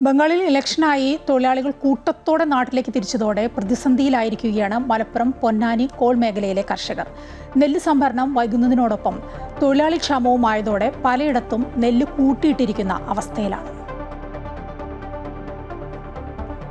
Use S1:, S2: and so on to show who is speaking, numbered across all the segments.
S1: ബംഗാളിൽ ഇലക്ഷനായി തൊഴിലാളികൾ കൂട്ടത്തോടെ നാട്ടിലേക്ക് തിരിച്ചതോടെ പ്രതിസന്ധിയിലായിരിക്കുകയാണ് മലപ്പുറം പൊന്നാനി കോൾ മേഖലയിലെ കർഷകർ. നെല്ല് സംഭരണം വൈകുന്നതിനോടൊപ്പം തൊഴിലാളി ക്ഷാമവുമായതോടെ പലയിടത്തും നെല്ല് കൂട്ടിയിട്ടിരിക്കുന്ന അവസ്ഥയിലാണ്.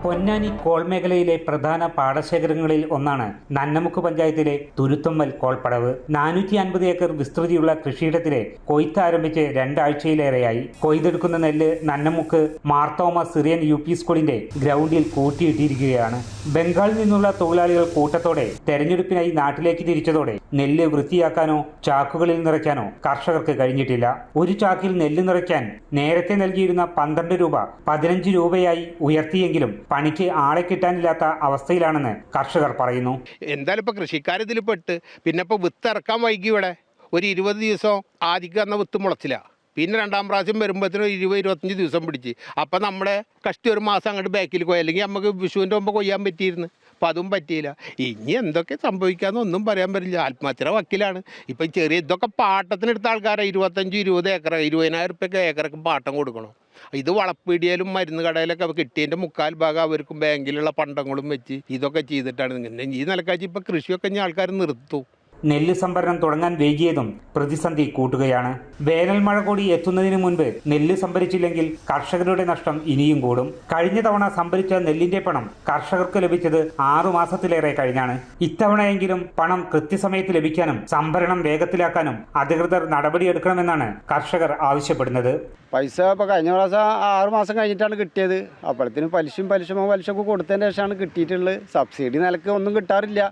S2: പൊന്നാനി കോൾ മേഖലയിലെ പ്രധാന പാടശേഖരങ്ങളിൽ ഒന്നാണ് നന്നമുക്ക് പഞ്ചായത്തിലെ തുരുത്തമ്മൽ കോൾപ്പടവ്. 450 ഏക്കർ വിസ്തൃതിയുള്ള കൃഷിയിടത്തിലെ കൊയ്ത്ത് ആരംഭിച്ച് 2 ആഴ്ചയിലേറെയായി. കൊയ്തെടുക്കുന്ന നെല്ല് നന്നമുക്ക് മാർത്തോമ സിറിയൻ UP സ്കൂളിന്റെ ഗ്രൗണ്ടിൽ കൂട്ടിയിട്ടിരിക്കുകയാണ്. ബംഗാളിൽ നിന്നുള്ള തൊഴിലാളികൾ കൂട്ടത്തോടെ തെരഞ്ഞെടുപ്പിനായി നാട്ടിലേക്ക് തിരിച്ചതോടെ നെല്ല് വൃത്തിയാക്കാനോ ചാക്കുകളിൽ നിറയ്ക്കാനോ കർഷകർക്ക് കഴിഞ്ഞിട്ടില്ല. ഒരു ചാക്കിൽ നെല്ല് നിറയ്ക്കാൻ നേരത്തെ നൽകിയിരുന്ന 12 രൂപ 15 രൂപയായി ഉയർത്തിയെങ്കിലും പണിക്ക് ആളെ കിട്ടാനില്ലാത്ത അവസ്ഥയിലാണെന്ന് കർഷകർ പറയുന്നു.
S3: എന്തായാലും ഇപ്പൊ കൃഷിക്കാർ ഇതിൽ പെട്ട് പിന്നെ ഇപ്പൊ വിത്ത് ഇറക്കാൻ വൈകി. ഇവിടെ ഒരു 20 ദിവസം ആദ്യം എന്ന വിത്ത് മുളച്ചില്ല. പിന്നെ 2ാം പ്രാവശ്യം വരുമ്പോഴത്തേനും 20-25 ദിവസം പിടിച്ച്. അപ്പം നമ്മുടെ കഷ്ടി ഒരു മാസം അങ്ങോട്ട് ബാക്കിൽ പോയി, അല്ലെങ്കിൽ നമുക്ക് വിഷുവിൻ്റെ മുമ്പ് കൊയ്യാൻ പറ്റിയിരുന്നു. അപ്പം അതും പറ്റിയില്ല. ഇനി എന്തൊക്കെ സംഭവിക്കാമെന്നൊന്നും പറയാൻ പറ്റില്ല. ആത്മഹത്യയുടെ വക്കീലാണ്. ഇപ്പം ചെറിയ ഇതൊക്കെ പാട്ടത്തിനെടുത്ത ആൾക്കാരെ 25-20 ഏക്കർ 20,000 റുപ്യൊക്കെ ഏക്കറൊക്കെ പാട്ടം കൊടുക്കണം. ഇത് വളപ്പീടിയയിലും മരുന്ന് കടയിലൊക്കെ കിട്ടിയതിൻ്റെ 1/4 ഭാഗം അവർക്കും ബാങ്കിലുള്ള പണ്ടങ്ങളും വെച്ച് ഇതൊക്കെ ചെയ്തിട്ടാണ്. ഈ നിലക്കാച്ച് ഇപ്പം കൃഷിയൊക്കെ ഇനി ആൾക്കാർ നിർത്തും.
S2: നെല്ല് സംഭരണം തുടങ്ങാൻ വൈകിയതും പ്രതിസന്ധി കൂട്ടുകയാണ്. വേനൽ മഴ കൂടി എത്തുന്നതിന് മുൻപ് നെല്ല് സംഭരിച്ചില്ലെങ്കിൽ കർഷകരുടെ നഷ്ടം ഇനിയും കൂടും. കഴിഞ്ഞ തവണ സംഭരിച്ച നെല്ലിന്റെ പണം കർഷകർക്ക് ലഭിച്ചത് 6 മാസത്തിലേറെ കഴിഞ്ഞാണ്. ഇത്തവണയെങ്കിലും പണം കൃത്യസമയത്ത് ലഭിക്കാനും സംഭരണം വേഗത്തിലാക്കാനും അധികൃതർ നടപടിയെടുക്കണമെന്നാണ് കർഷകർ ആവശ്യപ്പെടുന്നത്.
S4: പൈസ ഇപ്പോൾ കഴിഞ്ഞ പ്രാവശ്യം 6 മാസം കഴിഞ്ഞിട്ടാണ് കിട്ടിയത്. അപ്പോഴത്തേനും പലിശയൊക്കെ കൊടുത്തതിന് ശേഷമാണ് കിട്ടിയിട്ടുള്ളത്. സബ്സിഡി നിലക്ക് ഒന്നും കിട്ടാറില്ല.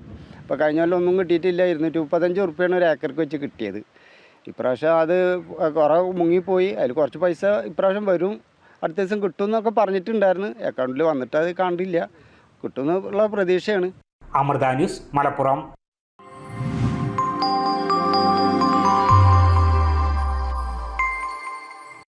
S4: ഇപ്പോൾ കഴിഞ്ഞ കൊല്ലം ഒന്നും കിട്ടിയിട്ടില്ല. 235 റുപ്യാണ് ഒരു ഏക്കർക്ക് വെച്ച് കിട്ടിയത്. ഇപ്രാവശ്യം അത് കുറേ മുങ്ങിപ്പോയി. അതിൽ കുറച്ച് പൈസ ഇപ്രാവശ്യം വരും, അടുത്ത ദിവസം കിട്ടും എന്നൊക്കെ പറഞ്ഞിട്ടുണ്ടായിരുന്നു. അക്കൗണ്ടിൽ വന്നിട്ട് അത് കണ്ടില്ല. കിട്ടുമെന്നുള്ള പ്രതീക്ഷയാണ്.
S2: അമൃത ന്യൂസ്, മലപ്പുറം.